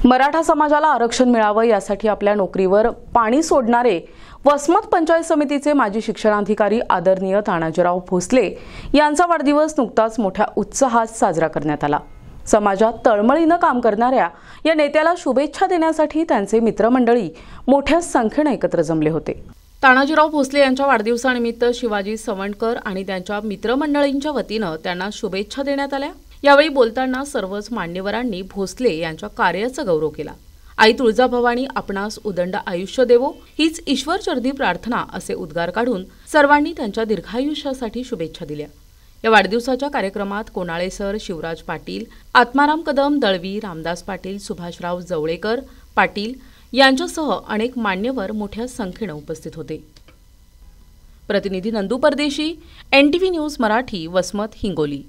मराठा समाजाला आरक्षण मिळावं यासाठी आपल्या नोकरीवर पाणी सोडणारे वसमत पंचायत समितीचे माजी शिक्षणाधिकारी आदरणीय तानाजीराव भोसले यांचा वाढदिवस नुकताच मोठ्या उत्साहात साजरा करण्यात आला। समाजात तळमळीनं काम करणाऱ्या या नेत्याला शुभेच्छा देण्यासाठी त्यांचे मित्रमंडळी मोठ्या संख्येने एकत्र जमले होते। तानाजीराव भोसले यांच्या वाढदिवसानिमित्त शिवाजी सवंडकर आणि त्यांच्या मित्रमंडळींच्या वतीनं त्यांना शुभेच्छा देण्यात आल्या। यावेळी बोलताना सर्वच मान्यवरांनी भोसले यांच्या कार्याचा गौरव केला। आई तुळजाभवानी आपणास उदंड आयुष्य देवो हीच ईश्वरचरणी प्रार्थना असे उद्गार काढून सर्वांनी त्यांच्या दीर्घायुष्यासाठी शुभेच्छा दिल्या। या वाढदिवसाच्या कार्यक्रमात कोणाळे सर, शिवराज पाटील, आत्माराम कदम, दळवी, रामदास पाटील, सुभाषराव जवळेकर पाटील यांच्यासह अनेक मान्यवर मोठ्या संख्येने उपस्थित होते। प्रतिनिधी नंदू परदेशी, NTV न्यूज मराठी, वसमत, हिंगोली।